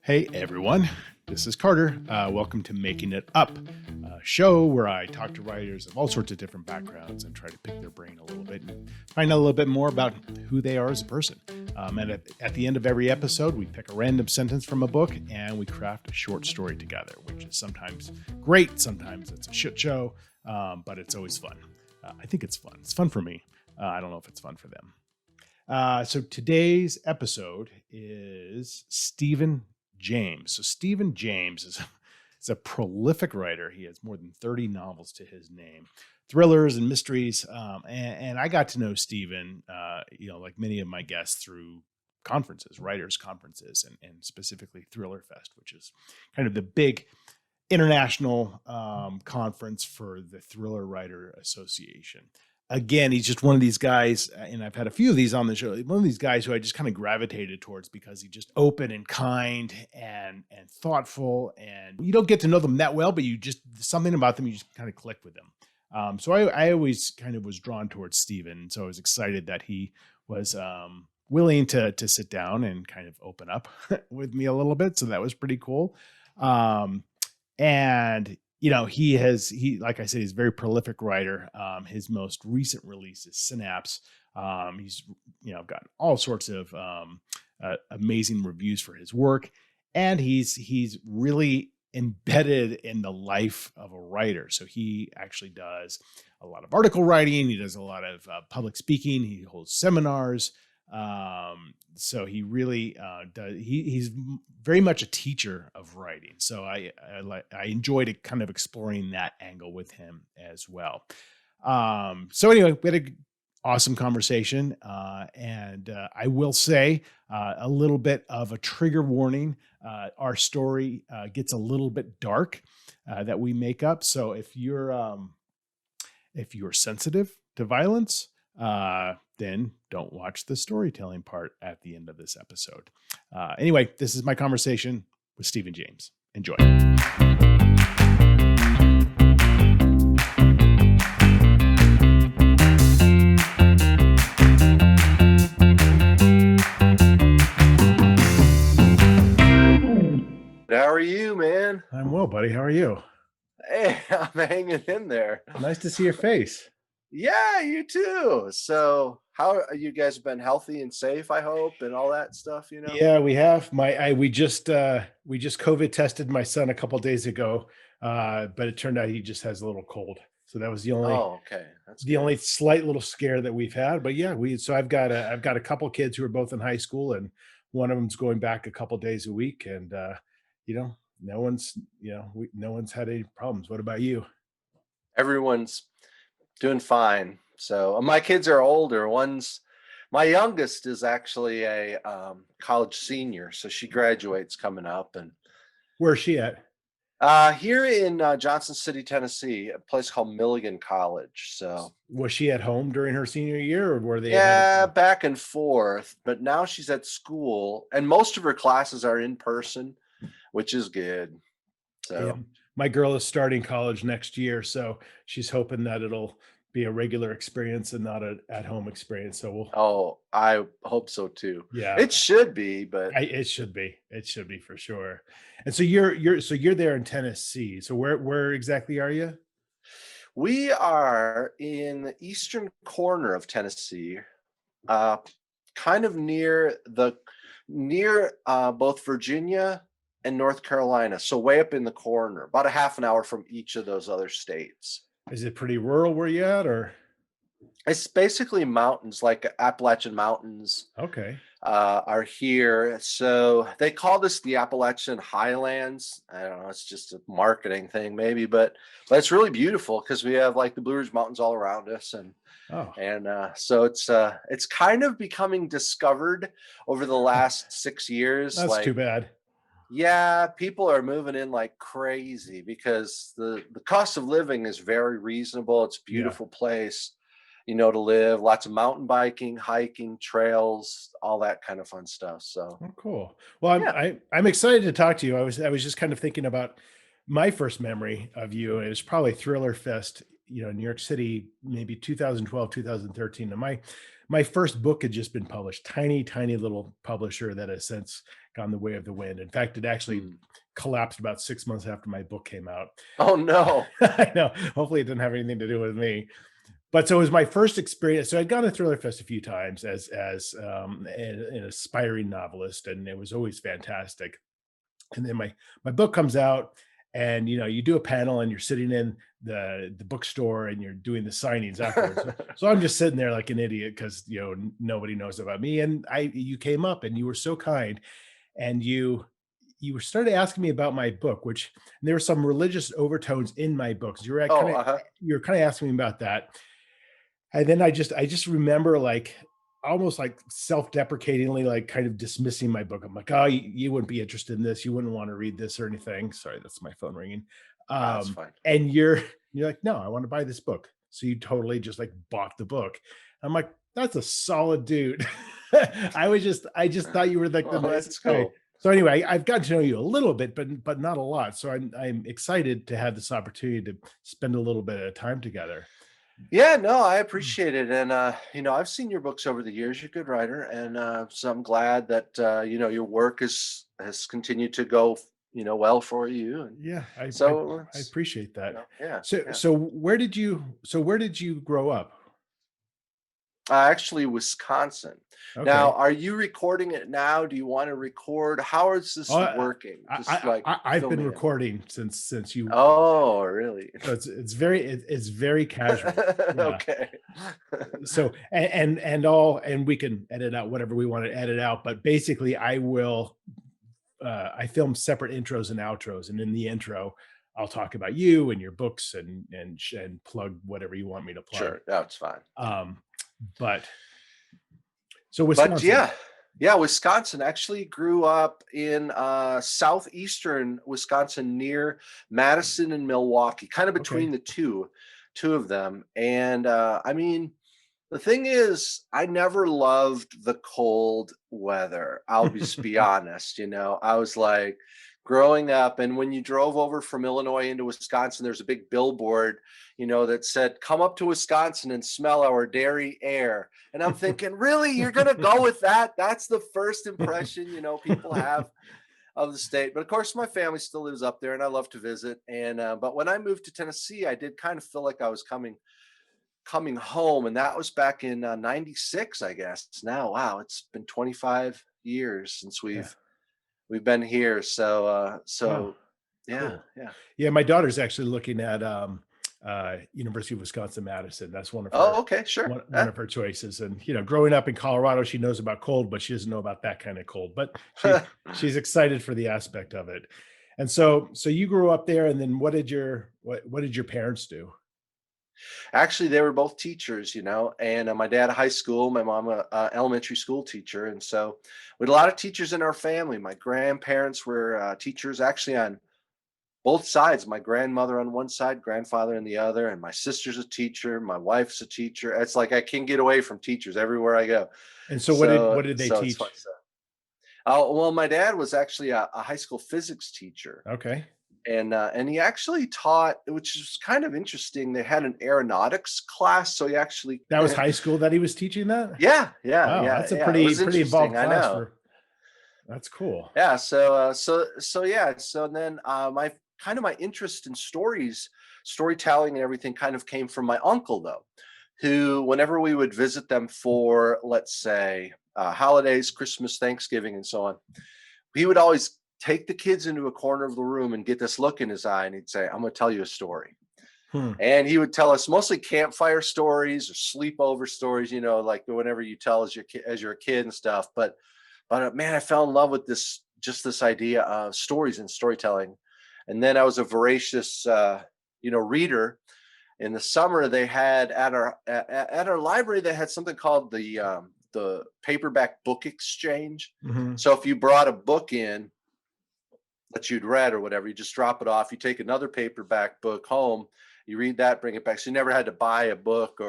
Hey everyone, this is Carter. Welcome to Making It Up, a show where I talk to writers of all sorts of different backgrounds and try to pick their brain a little bit and find out a little bit more about who they are as a person. And at the end of every episode, we pick a random sentence from a book and we craft a short story together, which is sometimes great, sometimes it's a shit show, but it's always fun. I think it's fun. It's fun for me. I don't know if it's fun for them. So today's episode is Stephen James. So Stephen James is a prolific writer. He has more than 30 novels to his name, thrillers and mysteries. And I got to know Stephen, like many of my guests through conferences, writers conferences, and specifically Thriller Fest, which is kind of the big international conference for the Thriller Writer Association. Again, he's just one of these guys, and I've had a few of these on the show, one of these guys who I just kind of gravitated towards because he's just open and kind and thoughtful, and you don't get to know them that well, but something about them, you just kind of click with them. So I always kind of was drawn towards Stephen. So I was excited that he was willing to sit down and kind of open up with me a little bit. So that was pretty cool. And he like I said, he's a very prolific writer. His most recent release is Synapse. He's, gotten all sorts of amazing reviews for his work. And he's really embedded in the life of a writer. So he actually does a lot of article writing. He does a lot of public speaking. He holds seminars. So he really does. He's very much a teacher of writing. So I enjoyed kind of exploring that angle with him as well. So anyway, we had an awesome conversation, and I will say a little bit of a trigger warning. Our story gets a little bit dark that we make up. So if you're sensitive to violence, then don't watch the storytelling part at the end of this episode. Anyway, this is my conversation with Stephen James. Enjoy. How are you, man? I'm well, buddy. How are you? Hey, I'm hanging in there. Nice to see your face. Yeah, you too. So how you guys been healthy and safe, I hope, and all that stuff, Yeah, we have. We just COVID tested my son a couple of days ago, but it turned out he just has a little cold. So that was the only That's the only slight little scare that we've had. But yeah, I've got a couple kids who are both in high school, and one of them's going back a couple of days a week, and no one's had any problems. What about you? Everyone's doing fine. So my kids are older. My youngest is actually a college senior, so she graduates coming up. And where's she at? Here in Johnson City, Tennessee, a place called Milligan College. So was she at home during her senior year, or were they? Yeah, back and forth. But now she's at school, and most of her classes are in person, which is good. So yeah. My girl is starting college next year, so she's hoping that it'll be a regular experience and not an at-home experience. So I hope so too. Yeah, it should be, but it should be for sure. And so you're there in Tennessee. So where exactly are you? We are in the eastern corner of Tennessee, kind of near both Virginia and North Carolina. So way up in the corner, about a half an hour from each of those other states. Is it pretty rural where you at, or? It's basically mountains, like Appalachian Mountains. Okay. Are here. So they call this the Appalachian Highlands. I don't know. It's just a marketing thing maybe, but it's really beautiful because we have like the Blue Ridge Mountains all around us. So it's kind of becoming discovered over the last 6 years. That's too bad. Yeah, people are moving in like crazy because the cost of living is very reasonable. It's a beautiful place, to live. Lots of mountain biking, hiking, trails, all that kind of fun stuff. So cool. Well, I'm excited to talk to you. I was just kind of thinking about my first memory of you. It was probably Thriller Fest, New York City, maybe 2012, 2013. And my first book had just been published, tiny little publisher that has since gone the way of the wind. In fact, it actually Mm. collapsed about 6 months after my book came out. Oh no. I know. Hopefully, it didn't have anything to do with me. But so it was my first experience. So I'd gone to Thriller Fest a few times as an aspiring novelist, and it was always fantastic. And then my book comes out, and you do a panel, and you're sitting in the bookstore, and you're doing the signings afterwards. So I'm just sitting there like an idiot because nobody knows about me. And you came up, and you were so kind, and you were started asking me about my book, which there were some religious overtones in my books. Oh, uh-huh. You're kind of asking me about that. And then I just remember like almost like self-deprecatingly, like kind of dismissing my book. I'm like, oh, you wouldn't be interested in this. You wouldn't want to read this or anything. Sorry, that's my phone ringing. That's fine. And you're like, no, I want to buy this book. So you totally just like bought the book. I'm like, that's a solid dude. I just thought you were like the Oh, that's nicest guy. cool. So anyway, I've gotten to know you a little bit, but not a lot. So I'm excited to have this opportunity to spend a little bit of time together. Yeah, no, I appreciate it. And I've seen your books over the years. You're a good writer. And so I'm glad that your work has continued to go, well for you. And Yeah, so I it's, appreciate that. yeah, So yeah. where did you grow up? Actually, Wisconsin. Now, Okay. are you recording it now? Do you want to record? How is Oh, this working? Just like I've fill been me in. recording since you. Oh, really? So it's very casual. Yeah. Okay. So and we can edit out whatever we want to edit out, but basically I film separate intros and outros, and in the intro I'll talk about you and your books and plug whatever you want me to plug. Sure, that's fine. Um, but so But Wisconsin. yeah, Wisconsin. Actually grew up in southeastern Wisconsin near Madison and Milwaukee, kind of Okay. between the two of them. And I mean, the thing is, I never loved the cold weather. I'll just be honest, I was like growing up, and when you drove over from Illinois into Wisconsin, there's a big billboard, that said, "Come up to Wisconsin and smell our dairy air." And I'm thinking, really, you're gonna go with that? That's the first impression, people have of the state. But of course, my family still lives up there, and I love to visit. And but when I moved to Tennessee, I did kind of feel like I was coming home, and that was back in 96, I guess. Now, wow, it's been 25 years since Yeah. we've been here. So Oh, yeah, cool. yeah. Yeah, my daughter's actually looking at University of Wisconsin Madison. That's Oh, okay, sure. one of her choices. And growing up in Colorado, she knows about cold, but she doesn't know about that kind of cold. But she's excited for the aspect of it. And so you grew up there, and then what did your parents do? Actually, they were both teachers, and my dad a high school, my mom a elementary school teacher. And so we had a lot of teachers in our family. My grandparents were teachers, actually, on both sides. My grandmother on one side, grandfather on the other, and my sister's a teacher, my wife's a teacher. It's like I can't get away from teachers everywhere I go. And so So what did they so it's fun teach? stuff. Oh, well, my dad was actually a high school physics teacher, Okay. and he actually taught, which is kind of interesting. They had an aeronautics class, so he actually That was high school that he was teaching that? yeah, yeah, Wow, yeah, that's a yeah. It was pretty involved interesting, I class know. for that's cool. Yeah, so yeah, so then my kind of my interest in storytelling and everything kind of came from my uncle, though, who, whenever we would visit them for, let's say, holidays, Christmas, Thanksgiving, and so on, he would always take the kids into a corner of the room and get this look in his eye, and he'd say, "I'm going to tell you a story." Hmm. And he would tell us mostly campfire stories or sleepover stories, like whenever you tell as you're a kid and stuff. But man, I fell in love with this idea of stories and storytelling. And then I was a voracious, reader. In the summer, they had at our library, they had something called the paperback book exchange. Mhm. So if you brought a book in that you'd read or whatever, you just drop it off. You take another paperback book home, you read that, bring it back. So you never had to buy a book.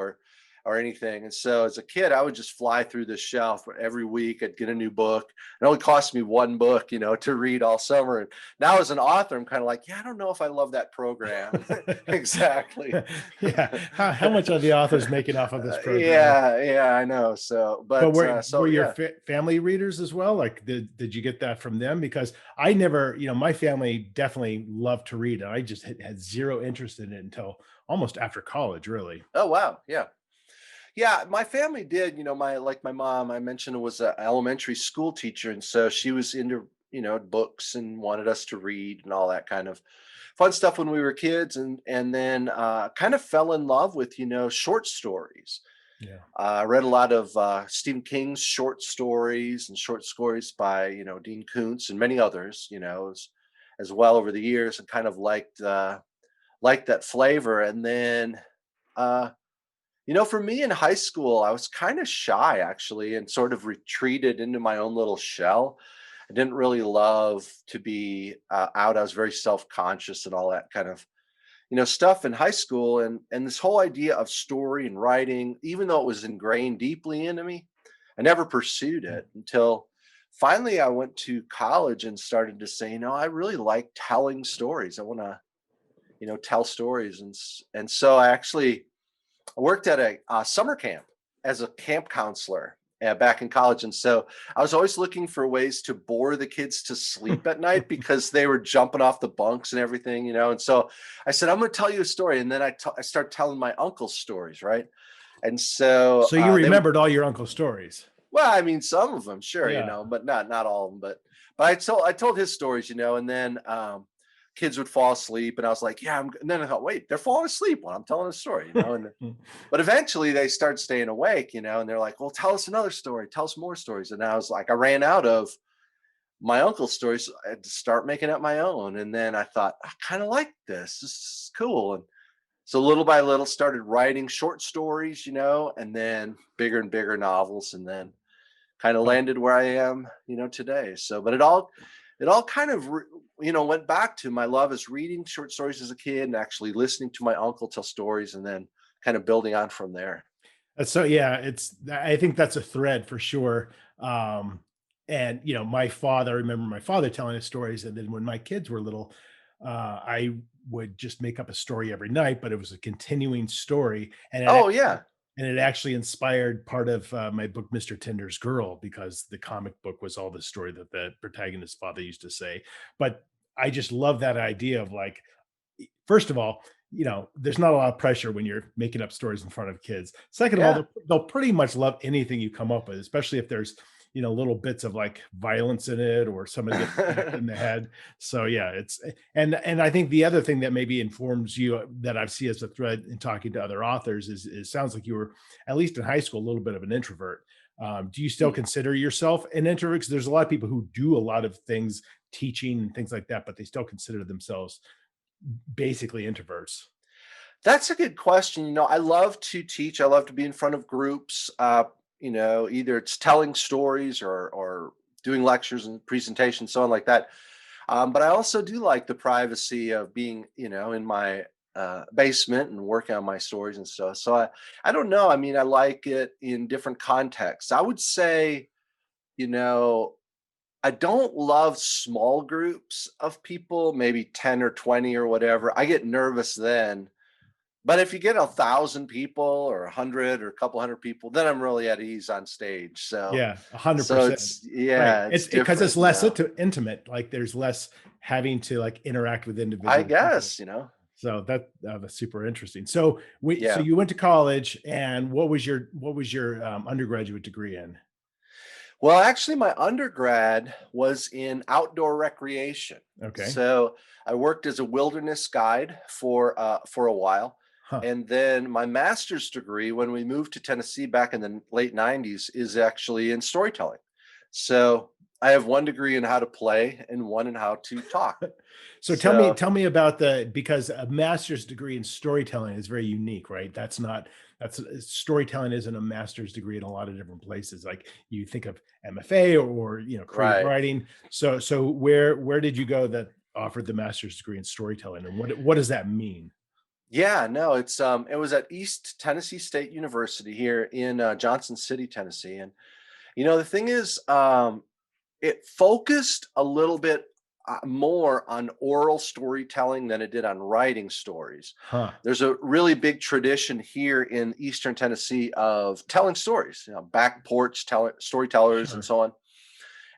or anything. And so as a kid, I would just fly through the shelf every week. I'd get a new book. It only cost me one book, to read all summer. And now as an author, I'm kind of like, yeah, I don't know if I love that program. Exactly. Yeah. How much are the authors making off of this program? Yeah, I know. So, But but were your yeah. family readers as well? Like, did you get that from them? Because I never, my family definitely loved to read, and I just had zero interest in it until almost after college, really. Oh, wow. Yeah. Yeah, my family did. My mom, I mentioned, was an elementary school teacher, and so she was into books and wanted us to read and all that kind of fun stuff when we were kids, and then kind of fell in love with short stories. Yeah. I read a lot of Stephen King's short stories and short stories by Dean Koontz and many others, as well over the years, and kind of liked that flavor. And then uh, for me in high school, I was kind of shy actually and sort of retreated into my own little shell. I didn't really love to be out. I was very self-conscious and all that kind of stuff in high school. And this whole idea of story and writing, even though it was ingrained deeply into me, I never pursued it until finally I went to college and started to say, I really like telling stories. I want to tell stories. And so I actually worked at a summer camp as a camp counselor back in college. And so I was always looking for ways to bore the kids to sleep at night because they were jumping off the bunks and everything, And so I said, I'm going to tell you a story. And then I start telling my uncle's stories, right? And so So you they would, remembered all your uncle's stories. well, I mean, some of them, sure, Yeah. but not all of them. But I told his stories, and then kids would fall asleep, and I was like, yeah. And then I thought, wait, they're falling asleep while I'm telling a story, And but eventually they start staying awake, and they're like, well, tell us another story, tell us more stories. And I was like, I ran out of my uncle's stories. So I had to start making up my own. And then I thought, I kind of like this. This is cool. And so little by little started writing short stories, and then bigger and bigger novels, and then kind of Wow. landed where I am, today. So, but it all kind of, went back to my love is reading short stories as a kid and actually listening to my uncle tell stories and then kind of building on from there. So yeah, I think that's a thread for sure. And I remember my father telling us stories, and then when my kids were little, I would just make up a story every night, but it was a continuing story, Oh yeah. and it actually inspired part of my book, Mr. Tinder's Girl, because the comic book was all the story that the protagonist's father used to say. But I just love that idea of like, first of all, there's not a lot of pressure when you're making up stories in front of kids. Second of all, Yeah. they'll pretty much love anything you come up with, especially if there's, little bits of like violence in it or somebody gets smacked in the head. So yeah, and I think the other thing that maybe informs you that I see as a thread in talking to other authors is sounds like you were, at least in high school, a little bit of an introvert. Do you still consider yourself an introvert? Because there's a lot of people who do a lot of things, teaching and things like that, but they still consider themselves basically introverts. That's a good question. I love to teach. I love to be in front of groups. Either it's telling stories or doing lectures and presentations, so on like that. But I also do like the privacy of being, in my basement and working on my stories and stuff. So I don't know. I mean, I like it in different contexts. I would say, you know, I don't love small groups of people, maybe 10 or 20 or whatever. I get nervous then. But if you get 1,000 people or 100 or a couple hundred people, then I'm really at ease on stage. So, Yeah, so 100%. it's Right. yeah, It's it's because different, it's less intimate. Like there's less having to like interact with I individual people. guess. So that's super interesting. So Yeah. you went to college, and what was your undergraduate degree in? Well, actually, my undergrad was in outdoor recreation. Okay. So I worked as a wilderness guide for a while, Huh. and then my master's degree, when we moved to Tennessee back in the late '90s, is actually in storytelling. So I have one degree in how to play and one in how to talk. So tell me So tell me about because a master's degree in storytelling is very unique, right? That's storytelling isn't a master's degree in a lot of different places. Like you think of MFA or creative right. writing. So where did you go that offered the master's degree in storytelling, and what does that mean? Yeah, no, it was at East Tennessee State University here in Johnson City, Tennessee. And the thing is, it focused a little bit more on oral storytelling than it did on writing stories. Huh. There's a really big tradition here in Eastern Tennessee of telling stories, back porch storytellers and Sure. so on.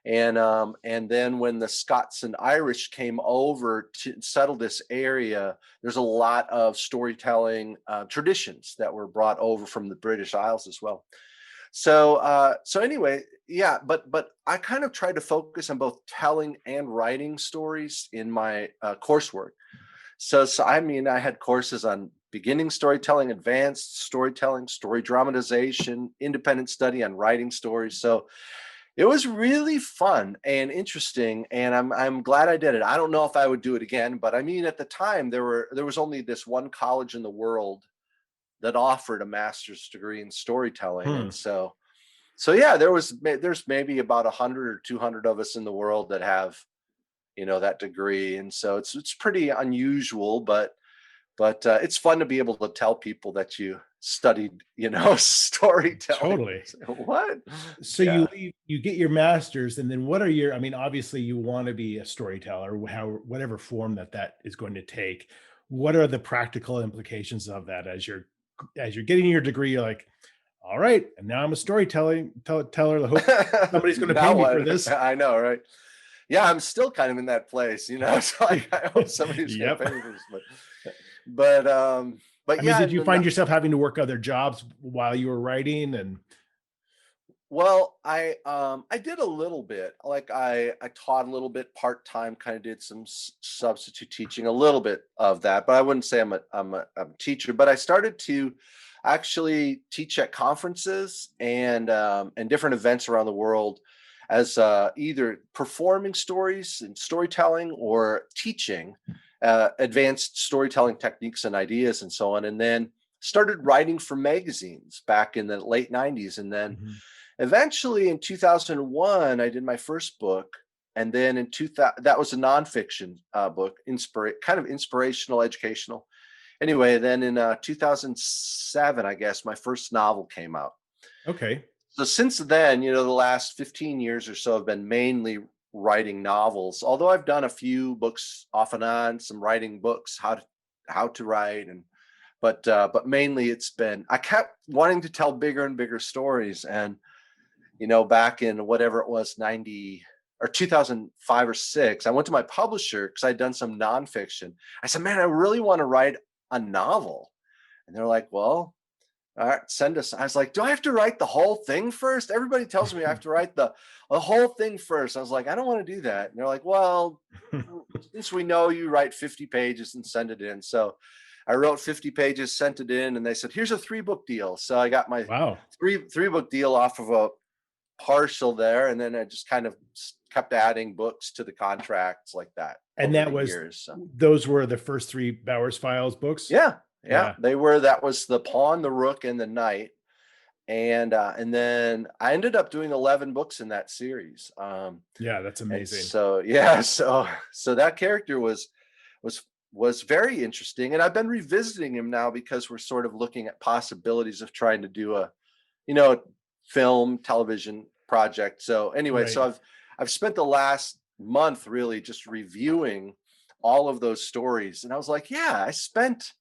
And then when the Scots and Irish came over to settle this area, there's a lot of storytelling traditions that were brought over from the British Isles as well. So anyway, yeah, but I kind of tried to focus on both telling and writing stories in my coursework. So I mean, I had courses on beginning storytelling, advanced storytelling, story dramatization, independent study on writing stories. So it was really fun and interesting, and I'm glad I did it. I don't know if I would do it again, but I mean, at the time there was only this one college in the world that offered a master's degree in storytelling, Hmm. and so yeah, there's maybe about 100 or 200 of us in the world that have that degree, and so it's pretty unusual, but it's fun to be able to tell people that you studied storytelling. Totally. What? So you Yeah. leave, you get your master's, and then what are your, I mean, obviously you want to be a storyteller, how, whatever form that is going to take. What are the practical implications of that as you're getting your degree? You're like, all right, and now I'm a teller. I hope somebody's going to pay Now me for what? this. I know, right? Yeah, I'm still kind of in that place, It's like I hope somebody's gonna Yep. pay me for this, but I mean, yeah, did and you then find yourself having to work other jobs while you were writing? And well, I did a little bit. Like I taught a little bit part-time, kind of did some substitute teaching, a little bit of that, but I wouldn't say I'm a teacher, but I started to actually teach at conferences and different events around the world as either performing stories and storytelling or teaching advanced storytelling techniques and ideas and so on. And then started writing for magazines back in the late 90s. And then Mhm. eventually in 2001, I did my first book. And then in 2000, that was a nonfiction book, kind of inspirational, educational. Anyway, then in 2007, I guess, my first novel came out. Okay. So since then, the last 15 years or so have been mainly writing novels. Although I've done a few books off and on, some writing books, how to write, but mainly it's been I kept wanting to tell bigger and bigger stories. And back in whatever it was, 90 or 2005 or 6, I went to my publisher because I'd done some nonfiction. I said, man, I really want to write a novel. And they're like, well, all right, send us. I was like, do I have to write the whole thing first? Everybody tells me I have to write the whole thing first. I was like, I don't want to do that. And they're like, well, since we know you write 50 pages and send it in. So I wrote 50 pages, sent it in, and they said, here's a 3-book deal. So I got my Wow. three-book deal off of a partial there. And then I just kind of kept adding books to the contracts like that And over that the was years. So those were the first 3 Bowers Files books? yeah, yeah, Yeah. they were. That was the Pawn, the Rook, and the Knight. And then I ended up doing 11 books in that series. Yeah, that's And amazing. so yeah, so that character was was very interesting, and I've been revisiting him now because we're sort of looking at possibilities of trying to do a you know film television project. So anyway, so Right. I've spent the last month really just reviewing all of those stories, and I was like, yeah, I spent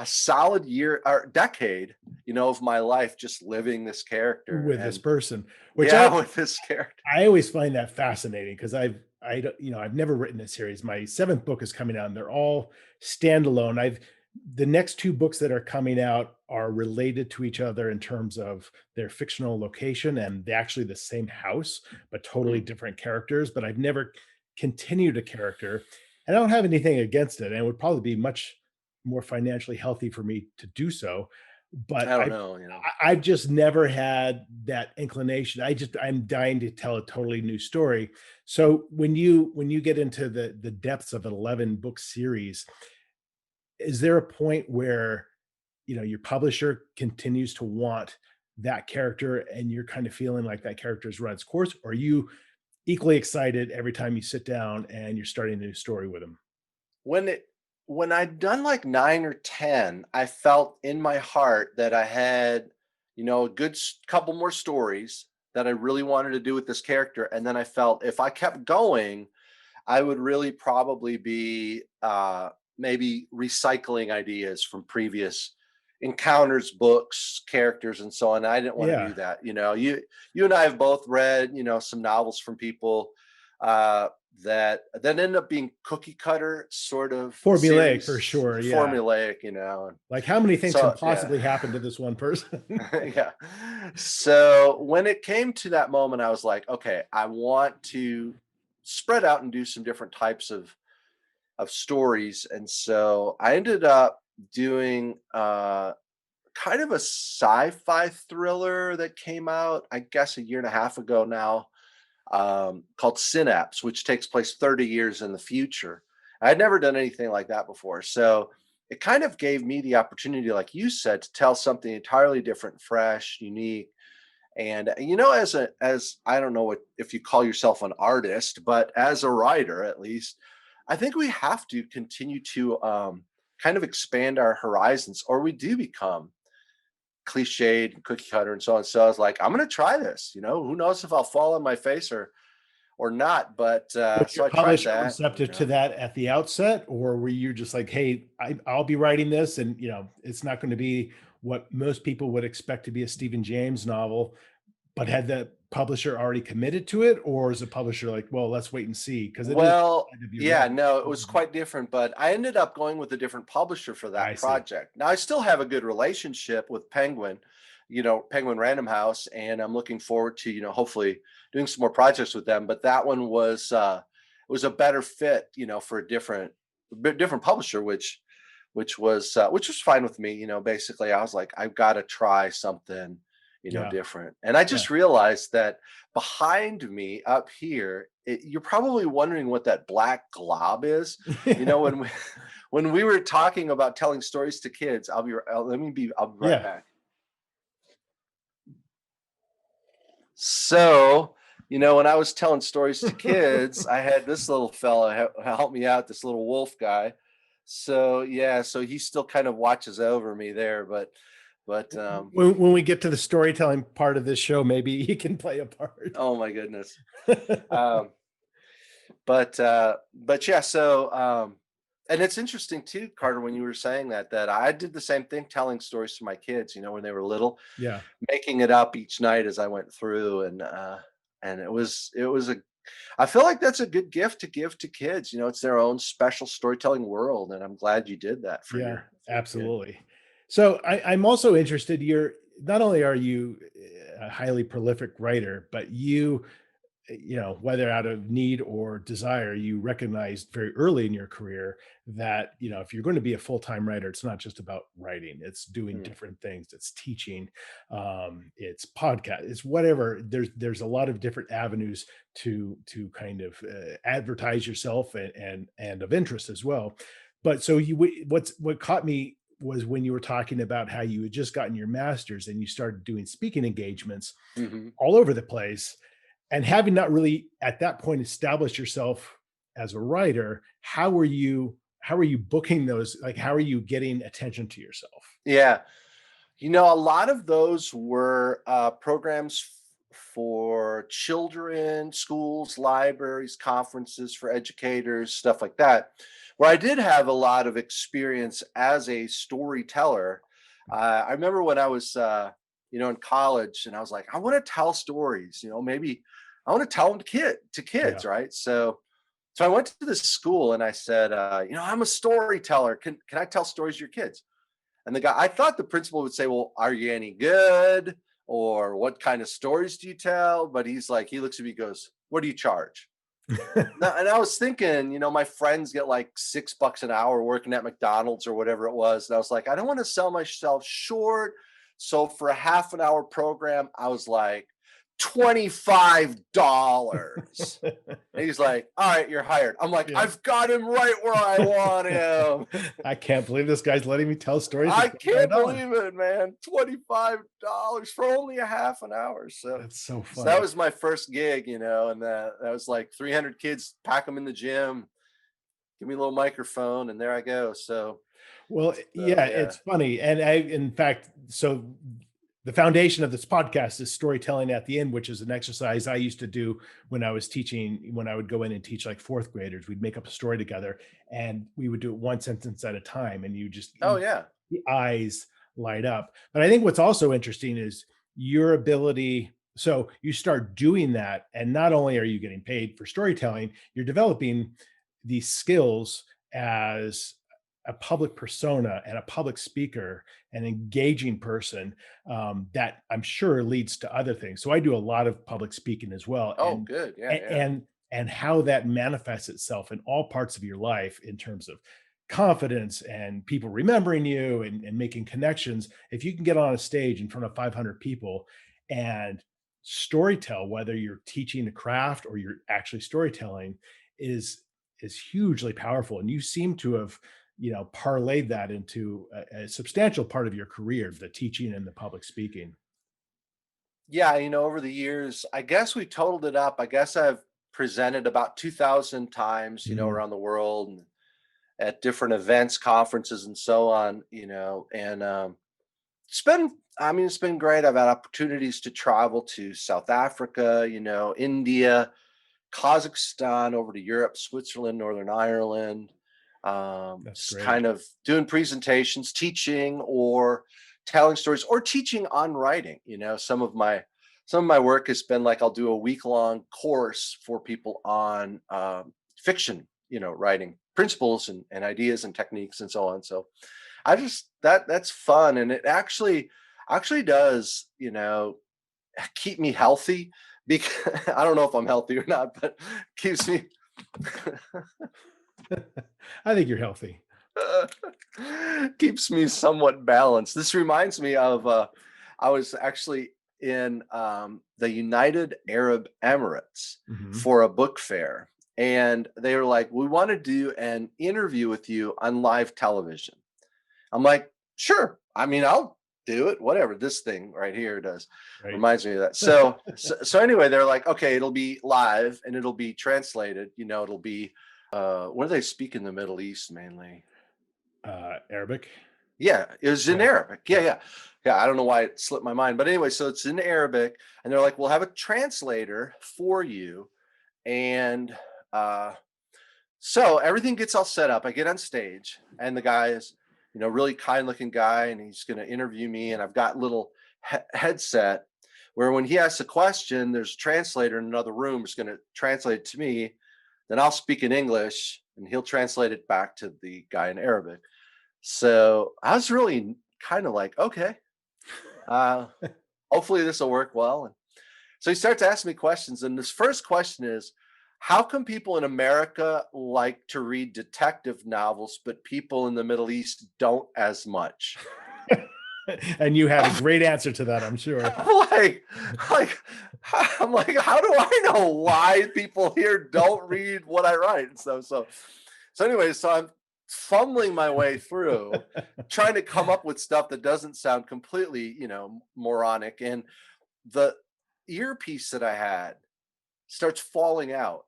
a solid year or decade, of my life just living this character. With this And person, which yeah, with this character. I always find that fascinating because I don't, I've never written a series. My 7th book is coming out and they're all standalone. The next 2 books that are coming out are related to each other in terms of their fictional location, and they're actually the same house, but totally Mm, different characters. But I've never continued a character, and I don't have anything against it. And it would probably be much more financially healthy for me to do so. But I don't know, I've just never had that inclination. I'm dying to tell a totally new story. So when you get into the depths of an 11 book series, is there a point where your publisher continues to want that character and you're kind of feeling like that character's run its course? Or are you equally excited every time you sit down and you're starting a new story with them? when it when I'd done like 9 or 10, I felt in my heart that I had, a good couple more stories that I really wanted to do with this character. And then I felt if I kept going, I would really probably be maybe recycling ideas from previous encounters, books, characters, and so on. I didn't want to do Yeah. that. You and I have both read, some novels from people uh, that end up being cookie cutter sort of Formulaic for series, sure. Yeah. formulaic, and Like how many things can so yeah. possibly happen to this one person? Yeah. So when it came to that moment, I was like, okay, I want to spread out and do some different types of stories. And so I ended up doing kind of a sci-fi thriller that came out, I guess, a year and a half ago now, called Synapse, which takes place 30 years in the future. I'd never done anything like that before. So it kind of gave me the opportunity, like you said, to tell something entirely different, fresh, unique. And as I don't know what if you call yourself an artist, but as a writer, at least, I think we have to continue to kind of expand our horizons, or we do become cliched and cookie cutter and so on. So I was like, I'm going to try this. Who knows if I'll fall on my face or not? But Was your so I tried publisher that. receptive to that at the outset, or were you just like, "Hey, I'll be writing this, and it's not going to be what most people would expect to be a Stephen James novel," but had the publisher already committed to it, or is the publisher like, "Well, let's wait and see," because it is Well, kind of your yeah, life. no, it was quite different, but I ended up going with a different publisher for I that see. project. Now I still have a good relationship with Penguin, Penguin Random House, and I'm looking forward to, hopefully doing some more projects with them. But that one was a better fit, for a bit different publisher, which was fine with me. Basically I was like, I've got to try something, Yeah, different. And I yeah. just realized that behind me up here, you're probably wondering what that black glob is. When we when we were talking about telling stories to kids, I'll be right Yeah. back. So, when I was telling stories to kids, I had this little fella help me out, this little wolf guy. So yeah, so he still kind of watches over me there, but When we get to the storytelling part of this show, maybe he can play a part. oh my goodness. Um, but yeah, so and it's interesting too, Carter, when you were saying that I did the same thing, telling stories to my kids, when they were little, Yeah. making it up each night as I went through, and it was a I feel like that's a good gift to give to kids. It's their own special storytelling world, and I'm glad you did that for Yeah, your kid. absolutely. So I'm also interested. You're not only are you a highly prolific writer, but whether out of need or desire, you recognized very early in your career that, if you're going to be a full-time writer, it's not just about writing, it's doing Mm, different things. It's teaching, it's podcast, it's whatever. There's a lot of different avenues to kind of advertise yourself and of interest as well. But so what caught me was when you were talking about how you had just gotten your master's and you started doing speaking engagements mhm. all over the place, and having not really at that point established yourself as a writer, how are you booking those? Like, how are you getting attention to yourself? Yeah. A lot of those were programs for children, schools, libraries, conferences for educators, stuff like that, where I did have a lot of experience as a storyteller. I remember when I was, in college, and I was like, I want to tell stories. Maybe I want to tell them to Yeah. kids, right? So I went to this school and I said, I'm a storyteller. Can I tell stories to your kids? And I thought the principal would say, well, are you any good? Or what kind of stories do you tell? But he looks at me, goes, what do you charge? Now, and I was thinking, my friends get like $6 an hour working at McDonald's or whatever it was. And I was like, I don't want to sell myself short. So for a half an hour program, I was like, $25. And he's like, all right, you're hired. I'm like, Yeah. I've got him right where I want him. I can't believe this guy's letting me tell stories for I can't $25. believe it, man. $25 for only a half an hour. So, That's so so that funny. was my first gig, and that was like 300 kids, pack them in the gym, give me a little microphone, and there I go. Well, So yeah, yeah. it's funny. And in fact, so the foundation of this podcast is storytelling at the end, which is an exercise I used to do when I was teaching, when I would go in and teach like fourth graders. We'd make up a story together and we would do it one sentence at a time. And Oh yeah. the eyes light up. But I think what's also interesting is your ability. So you start doing that, and not only are you getting paid for storytelling, you're developing these skills as a public persona and a public speaker, an engaging person, that I'm sure leads to other things. So I do a lot of public speaking as well, Oh, good. Yeah, yeah. and how that manifests itself in all parts of your life in terms of confidence and people remembering you and making connections. If you can get on a stage in front of 500 people and storytell, whether you're teaching a craft or you're actually storytelling, is is hugely powerful. And you seem to have, parlayed that into a substantial part of your career, the teaching and the public speaking. Yeah, over the years, I guess we totaled it up. I guess I've presented about 2,000 times, Mhm. around the world and at different events, conferences, and so on, and it's been great. I've had opportunities to travel to South Africa, India, Kazakhstan, over to Europe, Switzerland, Northern Ireland, That's just great. kind of doing presentations, teaching, or telling stories, or teaching on writing. Some of my work has been like I'll do a week long course for people on fiction, writing principles and ideas and techniques and so on. So I just that's fun, and it actually does, keep me healthy because I don't know if I'm healthy or not, but keeps me I think you're healthy. keeps me somewhat balanced. This reminds me of I was actually in the United Arab Emirates Mhm. for a book fair, and they were like, "We want to do an interview with you on live television." I'm like, "Sure. I mean, I'll do it. Whatever this thing right here does." Right. Reminds me of that. So anyway, they're like, "Okay, it'll be live and it'll be translated. It'll be what do they speak in the Middle East mainly?" Arabic. Yeah, it was in Yeah. Arabic. Yeah, Yeah. yeah. Yeah, I don't know why it slipped my mind. But anyway, so it's in Arabic, and they're like, "We'll have a translator for you." And uh so everything gets all set up. I get on stage, and the guy is, really kind looking guy, and he's going to interview me. And I've got little headset where when he asks a question, there's a translator in another room who's going to translate it to me. Then I'll speak in English, and he'll translate it back to the guy in Arabic. So I was really kind of like, okay, uh, hopefully this will work well. And so he starts asking me questions, and this first question is, how come people in America like to read detective novels, but people in the Middle East don't as much? And you had a great answer to that, I'm sure. I'm like, I'm like, how do I know why people here don't read what I write? And so anyway, so I'm fumbling my way through, trying to come up with stuff that doesn't sound completely, moronic. And the earpiece that I had starts falling out.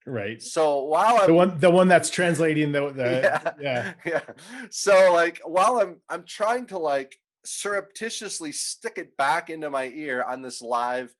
Right. So while The I'm one the one that's translating the yeah, yeah. yeah. So like while I'm trying to like surreptitiously stick it back into my ear on this live,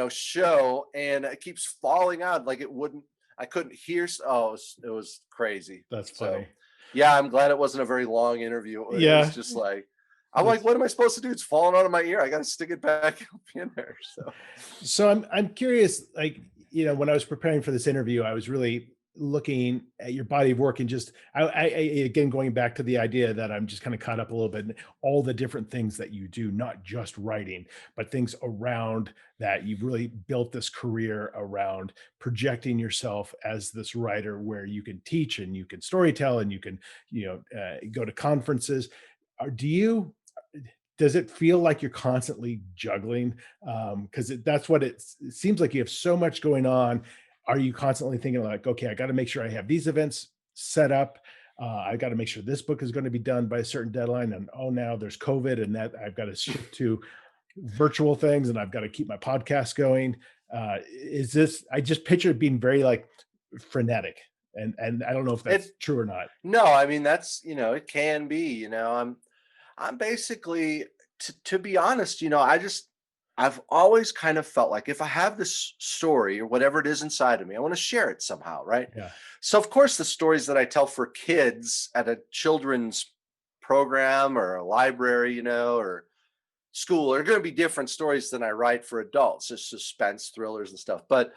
show, and it keeps falling out like it wouldn't. I couldn't hear. Oh, it was crazy. That's So funny. yeah, I'm glad it wasn't a very long interview. It was Yeah. just like I'm like, That's what am I supposed to do? It's falling out of my ear. I got to stick it back up in there. So So I'm curious, like, when I was preparing for this interview, I was really looking at your body of work and just again going back to the idea that I'm just kind of caught up a little bit in all the different things that you do, not just writing, but things around that. You've really built this career around projecting yourself as this writer where you can teach and you can storytell and you can, go to conferences. Do you does it feel like you're constantly juggling? Because that's what it seems like. You have so much going on. Are you constantly thinking like, okay, I got to make sure I have these events set up. I got to make sure this book is going to be done by a certain deadline. And oh, now there's COVID, and that I've got to shift to virtual things, and I've got to keep my podcast going. Is this? I just picture it being very like frenetic. And I don't know if that's It true or not. No, I mean that's, it can be, I'm basically, to be honest, I've always kind of felt like if I have this story or whatever it is inside of me, I want to share it somehow, right? Yeah, So of course the stories that I tell for kids at a children's program or a library, or school are going to be different stories than I write for adults, just suspense thrillers and stuff. But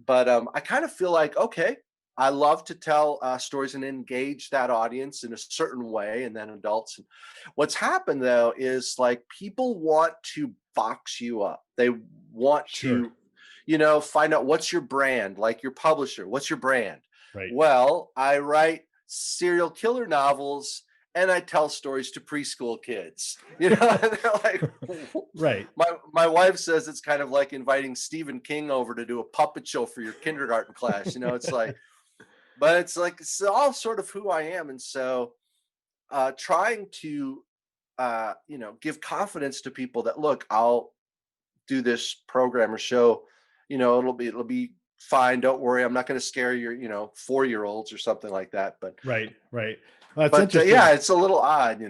I kind of feel like, okay, I love to tell stories and engage that audience in a certain way, and then adults. And what's happened though is like people want to box you up. They want sure. to, find out what's your brand, like your publisher. What's your brand? Right. Well, I write serial killer novels and I tell stories to preschool kids. And they're like, Right. my wife says it's kind of like inviting Stephen King over to do a puppet show for your kindergarten class. It's like, but it's like it's all sort of who I am, and so trying to give confidence to people that look, I'll do this program or show, it'll be fine. Don't worry, I'm not going to scare your 4-year-olds or something like that. But Right. Right. Well, that's but interesting. yeah, it's a little odd.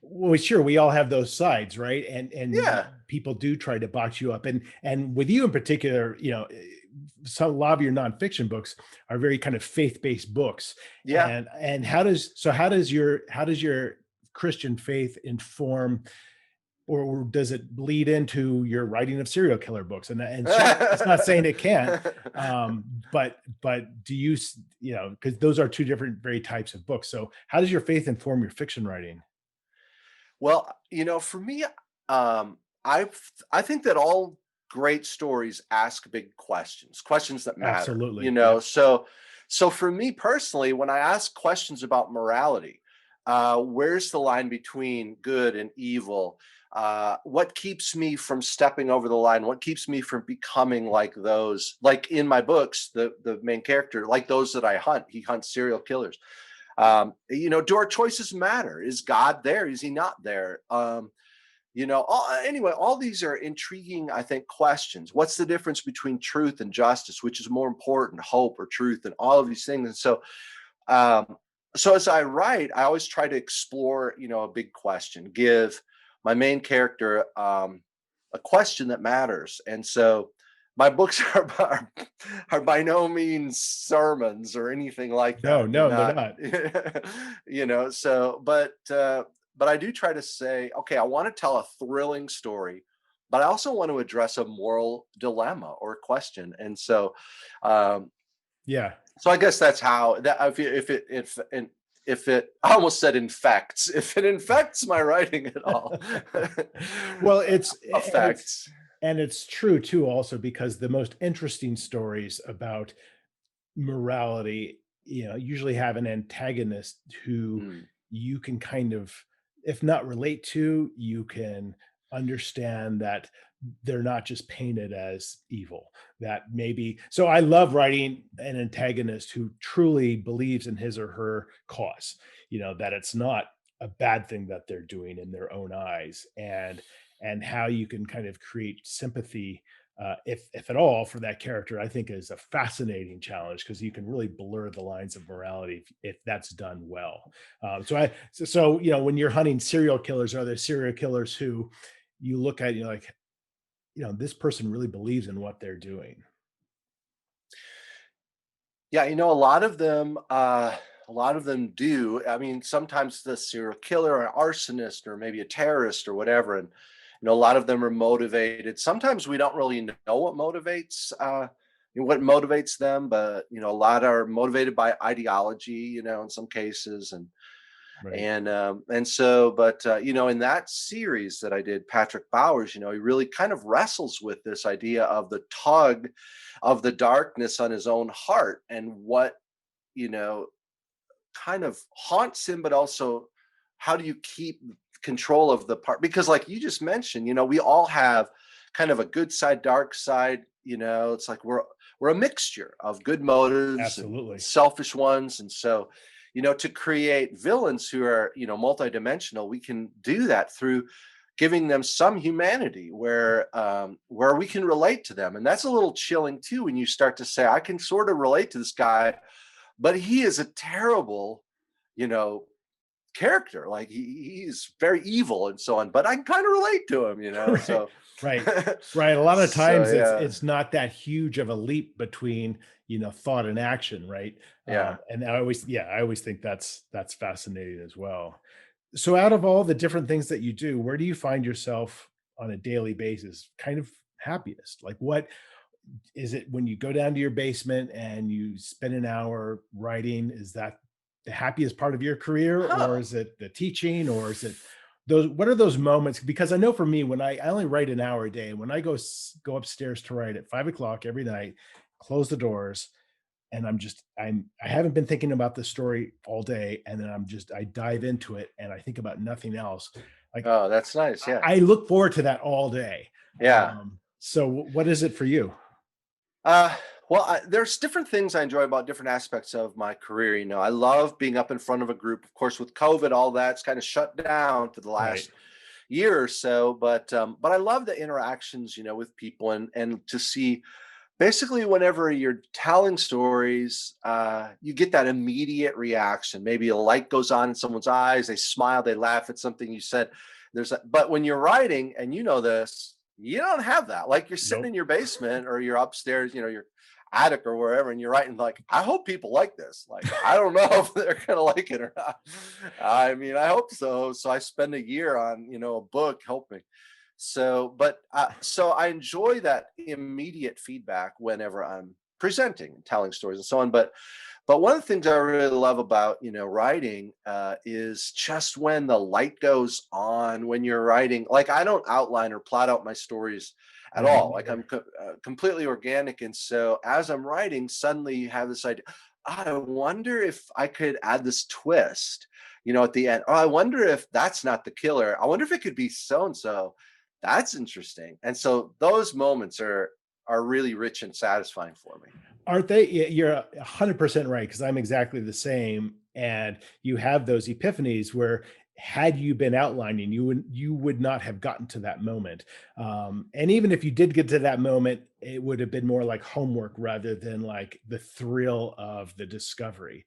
Well, sure, we all have those sides, right? And Yeah, people do try to box you up, and with you in particular, a lot of your nonfiction books are very kind of faith-based books. yeah. And how does your Christian faith inform, or does it bleed into your writing of serial killer books? And certainly, it's not saying it can't, but do you, because those are two different very types of books. So how does your faith inform your fiction writing? Well, for me, um, I think that all great stories ask big questions, questions that matter. Absolutely. Yep. So for me personally, when I ask questions about morality, where's the line between good and evil? What keeps me from stepping over the line? What keeps me from becoming like those, like in my books, the main character, like those that I hunt? He hunts serial killers. Do our choices matter? Is God there? Is he not there? Anyway, all these are intriguing, I think, questions. What's the difference between truth and justice? Which is more important, hope or truth, and all of these things? And um, so as I write, I always try to explore, a big question, give my main character a question that matters. And so my books are by no means sermons or anything like No, that. They're no, they're not, not. so, but I do try to say, okay, I want to tell a thrilling story, but I also want to address a moral dilemma or question. And um, Yeah. so I guess that's how that if it I almost said infects, if it infects my writing at all. Well, it's and it's Affects. and it's true too, also because the most interesting stories about morality, usually have an antagonist who Mm. you can kind of, if not relate to, you can understand that they're not just painted as evil. That maybe, so I love writing an antagonist who truly believes in his or her cause, that it's not a bad thing that they're doing in their own eyes, and how you can kind of create sympathy, if at all, for that character, I think is a fascinating challenge, because you can really blur the lines of morality if that's done well. When you're hunting serial killers, are there serial killers who you look at, you're like, this person really believes in what they're doing? Yeah, a lot of them do. I mean, sometimes the serial killer or an arsonist or maybe a terrorist or whatever, and a lot of them are motivated. Sometimes we don't really know what motivates them, but a lot are motivated by ideology, in some cases, Right. and so, but in that series that I did, Patrick Bowers, he really kind of wrestles with this idea of the tug of the darkness on his own heart, and what you know kind of haunts him, but also how do you keep control of the part, because like you just mentioned, we all have kind of a good side, dark side. It's like we're a mixture of good motives and Absolutely. selfish ones. And so to create villains who are multidimensional, we can do that through giving them some humanity where we can relate to them. And that's a little chilling too, when you start to say, I can sort of relate to this guy, but he is a terrible, you know, character. Like he's very evil and so on, but I can kind of relate to him, Right, so right, right. A lot of so times it's yeah, it's not that huge of a leap between, thought and action, right? yeah. And I always think that's fascinating as well. So out of all the different things that you do, where do you find yourself on a daily basis kind of happiest? Like what is it when you go down to your basement and you spend an hour writing? Is that the happiest part of your career, or Huh. is it the teaching, or is it those? What are those moments? Because I know for me, when I only write an hour a day, and when I go upstairs to write at 5 o'clock every night, close the doors, and I haven't been thinking about the story all day, and then I dive into it, and I think about nothing else. Like Oh, that's nice. Yeah. I look forward to that all day. Yeah. So what is it for you? Uh, well, there's different things I enjoy about different aspects of my career. I love being up in front of a group. Of course, with COVID, all that's kind of shut down for the Right. last year or so. But I love the interactions, with people, and to see basically whenever you're telling stories, you get that immediate reaction. Maybe a light goes on in someone's eyes, they smile, they laugh at something you said. But when you're writing, and this, you don't have that. Like you're sitting Nope. in your basement or you're upstairs, your attic or wherever, and you're writing like, I hope people like this. Like, I don't know if they're gonna like it or not. I mean, I hope so. So I spend a year on, a book helping. So I enjoy that immediate feedback whenever I'm presenting and telling stories and so on. But one of the things I really love about writing is just when the light goes on when you're writing. Like I don't outline or plot out my stories at Yeah, me all. Like neither. completely organic. And so as I'm writing, suddenly you have this idea. I wonder if I could add this twist, at the end. Oh, I wonder if that's not the killer. I wonder if it could be so and so. That's interesting. And so those moments are really rich and satisfying for me. Aren't they? You're 100% right, because I'm exactly the same. And you have those epiphanies where had you been outlining, you would not have gotten to that moment. And even if you did get to that moment, it would have been more like homework rather than like the thrill of the discovery.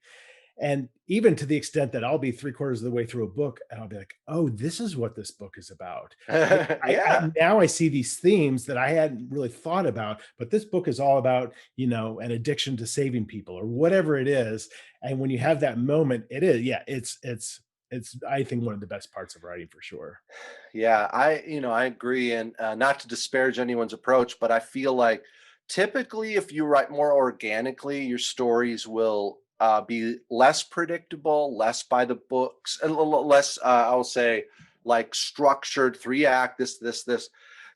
And even to the extent that I'll be three-quarters of the way through a book and I'll be like, "Oh, this is what this book is about." Yeah. Now I see these themes that I hadn't really thought about, but this book is all about, an addiction to saving people or whatever it is. And when you have that moment, it is, yeah, it's I think one of the best parts of writing for sure. Yeah, I agree, and not to disparage anyone's approach, but I feel like typically if you write more organically, your stories will be less predictable, less by the books, and less, I'll say, like structured, three act, this.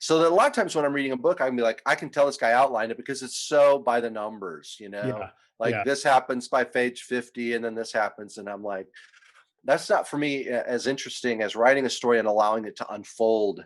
So that a lot of times when I'm reading a book, I can be like, I can tell this guy outlined it because it's so by the numbers, Yeah. like Yeah. this happens by page 50, and then this happens, and I'm like, that's not for me as interesting as writing a story and allowing it to unfold,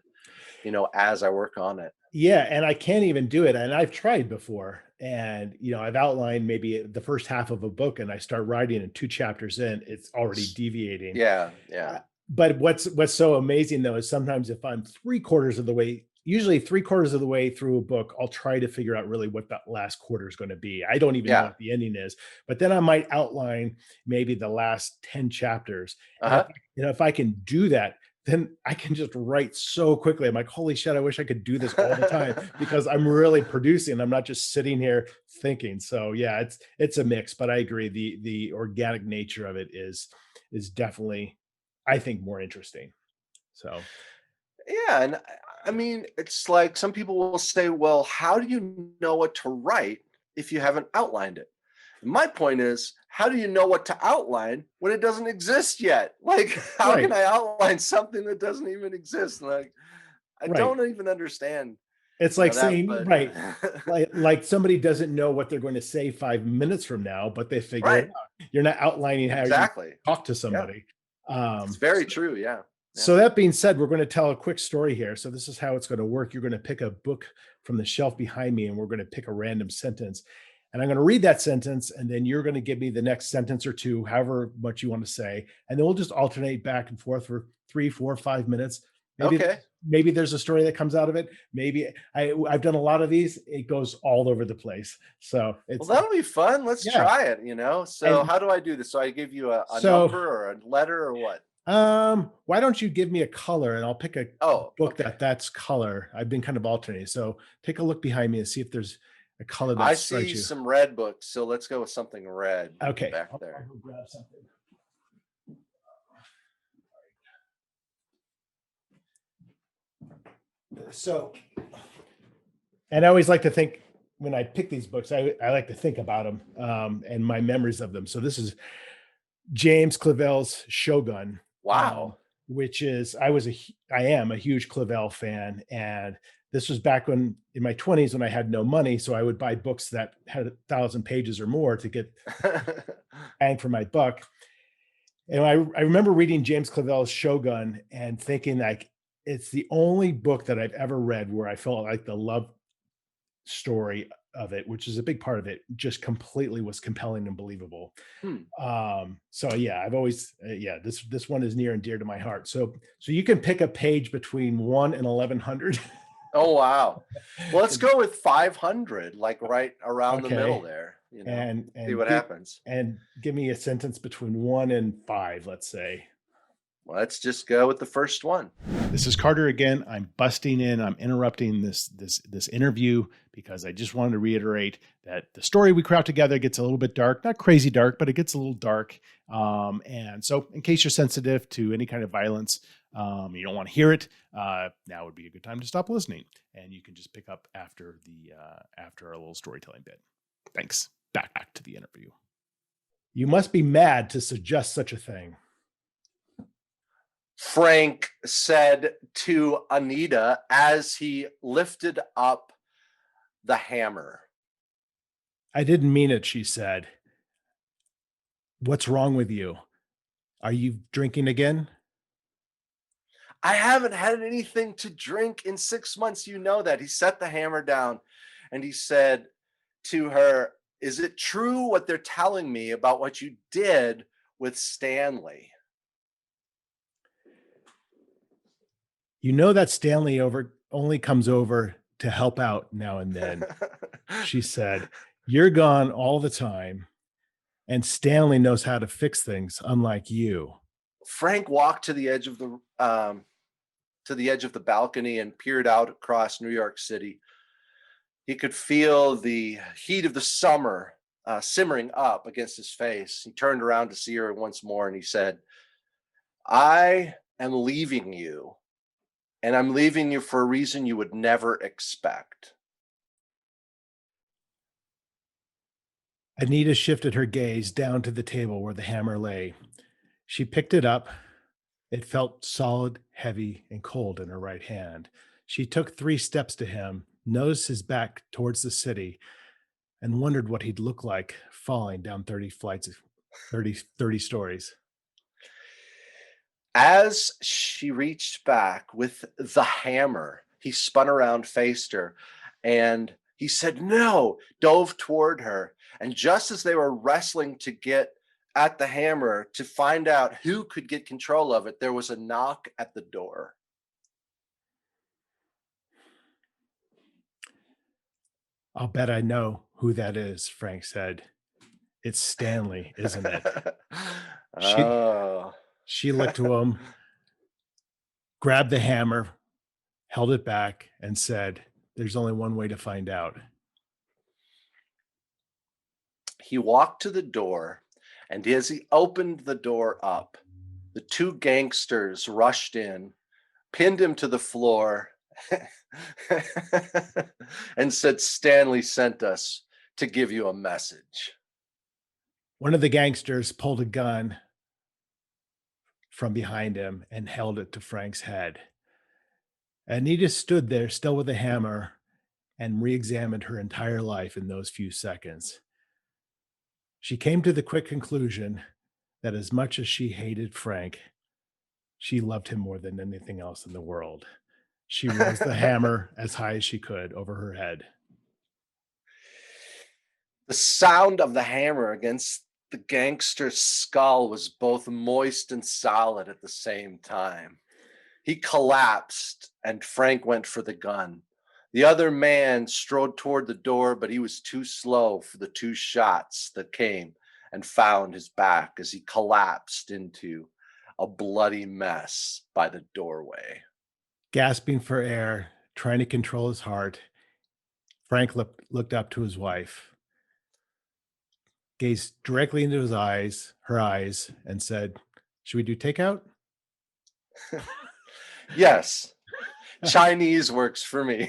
as I work on it. Yeah, and I can't even do it, and I've tried before, and, I've outlined maybe the first half of a book, and I start writing, and 2 chapters in, it's already deviating. Yeah, Uh, yeah. but what's so amazing, though, is sometimes if I'm 3/4 of the way usually 3/4 of the way through a book, I'll try to figure out really what that last quarter is gonna be. I don't even know Yeah. what the ending is, but then I might outline maybe the last 10 chapters, and Uh-huh. if I can do that, then I can just write so quickly. I'm like, "Holy shit, I wish I could do this all the time," because I'm really producing, I'm not just sitting here thinking. So, yeah, it's a mix, but I agree, the organic nature of it is definitely, I think, more interesting. So, Yeah, and I mean, it's like some people will say, "Well, how do you know what to write if you haven't outlined it?" And my point is, how do you know what to outline when it doesn't exist yet? Like, how can right, I outline something that doesn't even exist? Like, I right. don't even understand, It's like that, saying, but right, like somebody doesn't know what they're going to say 5 minutes from now, but they figure it right, out. You're not outlining how you're exactly. talk to Yeah, somebody. it's Um, very so true. Yeah, yeah. so that being said, we're gonna tell a quick story here. So this is how it's gonna work. You're gonna pick a book from the shelf behind me, and we're gonna pick a random sentence. And I'm gonna read that sentence, and then you're gonna give me the next sentence or 2, however much you want to say, and then we'll just alternate back and forth for 3, 4, 5 minutes. Maybe Okay. maybe there's a story that comes out of it. Maybe I've done a lot of these. It goes all over the place. So Well, it's that'll be fun. Let's yeah. try it, you know? So And how do I do this? So I give you a so number or a letter or what? why don't you give me a color and I'll pick a Oh, book okay. that's color. I've been kind of alternating. So take a look behind me and see if there's a color I that strikes see you. some red books, so let's go with something red Okay. back I'll there. go grab something. So, and I always like to think when I pick these books, I like to think about them and my memories of them. So this is James Clavell's Shogun, Wow. which is I am a huge Clavell fan, and this was back when in my 20s when I had no money, so I would buy books that had 1,000 pages or more to get bang for my buck. And I remember reading James Clavell's Shogun and thinking like it's the only book that I've ever read where I felt like the love story of it, which is a big part of it, just completely was compelling and believable. Hmm. So yeah, I've always yeah, this one is near and dear to my heart. So you can pick a page between 1 and 1100. Oh, wow. Well, let's go with 500, like right around the middle Okay. there, you know, And see what happens. give me a sentence between 1 and 5, let's say. Let's just go with the first one. This is Carter again. I'm busting in. I'm interrupting this interview because I just wanted to reiterate that the story we craft together gets a little bit dark, not crazy dark, but it gets a little dark. And so, in case you're sensitive to any kind of violence, you don't want to hear it. Now would be a good time to stop listening, and you can just pick up after our little storytelling bit. Thanks. Back to the interview. You must be mad to suggest such a thing. Frank said to Anita as he lifted up the hammer. I didn't mean it, she said. What's wrong with you? Are you drinking again? I haven't had anything to drink in 6 months. You know that. He set the hammer down and he said to her, is it true what they're telling me about what you did with Stanley? You know that Stanley only comes over to help out now and then, she said. You're gone all the time, and Stanley knows how to fix things, unlike you. Frank walked to the edge of the balcony and peered out across New York City. He could feel the heat of the summer simmering up against his face. He turned around to see her once more and he said, I am leaving you, and I'm leaving you for a reason you would never expect. Anita shifted her gaze down to the table where the hammer lay. She picked it up. It felt solid, heavy, and cold in her right hand. She took 3 steps to him, noticed his back towards the city, and wondered what he'd look like falling down 30 stories. As she reached back with the hammer, he spun around, faced her, and he said, no, dove toward her. And just as they were wrestling to get at the hammer to find out who could get control of it, there was a knock at the door. I'll bet I know who that is, Frank said. It's Stanley, isn't it? She Oh. she looked to him, grabbed the hammer, held it back, and said, there's only one way to find out. He walked to the door, and as he opened the door up, the 2 gangsters rushed in, pinned him to the floor, and said, Stanley sent us to give you a message. One of the gangsters pulled a gun from behind him and held it to Frank's head. Anita stood there, still with the hammer, and re-examined her entire life in those few seconds. She came to the quick conclusion that as much as she hated Frank, she loved him more than anything else in the world. She rose the hammer as high as she could over her head. The sound of the hammer against the gangster's skull was both moist and solid at the same time. He collapsed and Frank went for the gun. The other man strode toward the door, but he was too slow for the 2 shots that came and found his back as he collapsed into a bloody mess by the doorway. Gasping for air, trying to control his heart, Frank looked up to his wife, gazed directly into her eyes, and said, "Should we do takeout?" Yes. Chinese works for me.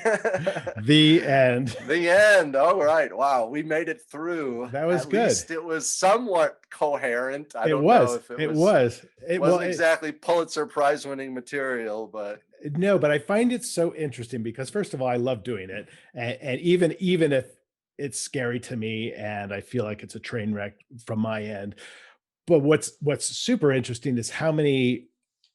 The end. The end. All right. Wow. We made it through. That was At good. least it was somewhat coherent. I It don't was. know if It was. it wasn't exactly Pulitzer Prize winning material, but No, but I find it so interesting because first of all, I love doing it. And even if it's scary to me and I feel like it's a train wreck from my end. But what's super interesting is how many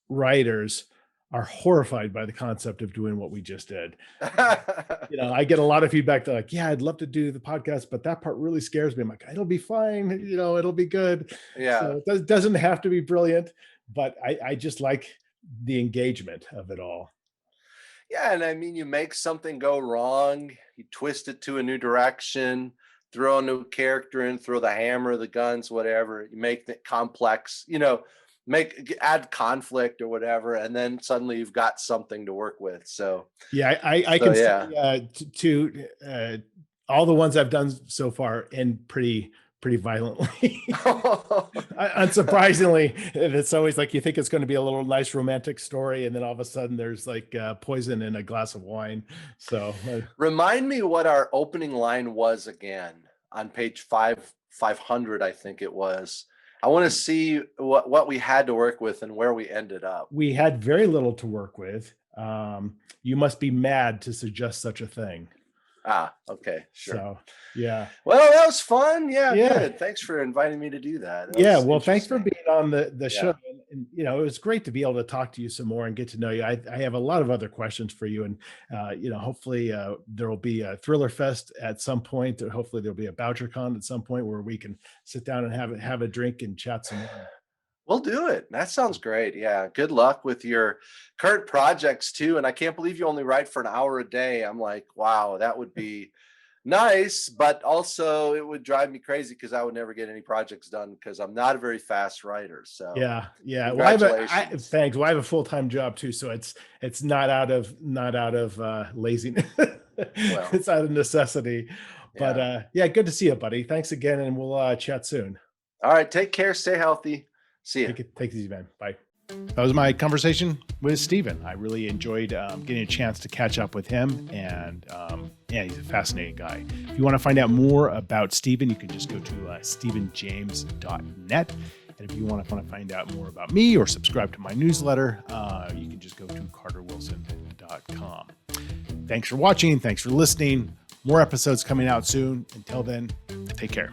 writers are horrified by the concept of doing what we just did. I get a lot of feedback. They're like, yeah, I'd love to do the podcast, but that part really scares me. I'm like, it'll be fine. It'll be good. yeah. So it doesn't have to be brilliant, but I just like the engagement of it all. Yeah. And I mean, you make something go wrong, you twist it to a new direction, throw a new character in, throw the hammer, the guns, whatever. You make it complex, add conflict or whatever, and then suddenly you've got something to work with. So yeah, I can say all the ones I've done so far end pretty violently. Unsurprisingly, it's always like you think it's going to be a little nice romantic story, and then all of a sudden there's like poison in a glass of wine. So remind me what our opening line was again on page 500, I think it was. I want to see what we had to work with and where we ended up. We had very little to work with. You must be mad to suggest such a thing. Okay, sure. So, yeah. Well, that was fun. Yeah, good. Thanks for inviting me to do that. Well, thanks for being on the show. And, it was great to be able to talk to you some more and get to know you. I have a lot of other questions for you, and hopefully there will be a Thriller Fest at some point. Or hopefully there'll be a BoucherCon at some point where we can sit down and have a drink and chat some more. We'll do it. That sounds great. Yeah. Good luck with your current projects too. And I can't believe you only write for an hour a day. I'm like, wow, that would be nice, but also it would drive me crazy because I would never get any projects done because I'm not a very fast writer. So yeah. Well, thanks. Well, I have a full-time job too, so it's not out of laziness. Well, it's out of necessity. But good to see you, buddy. Thanks again, and we'll chat soon. All right, take care. Stay healthy. See you. Take it easy, man. Bye. That was my conversation with Stephen. I really enjoyed getting a chance to catch up with him, and he's a fascinating guy. If you want to find out more about Stephen, you can just go to stephenjames.net. And if you want to find out more about me or subscribe to my newsletter, you can just go to carterwilson.com. Thanks for watching. Thanks for listening. More episodes coming out soon. Until then, take care.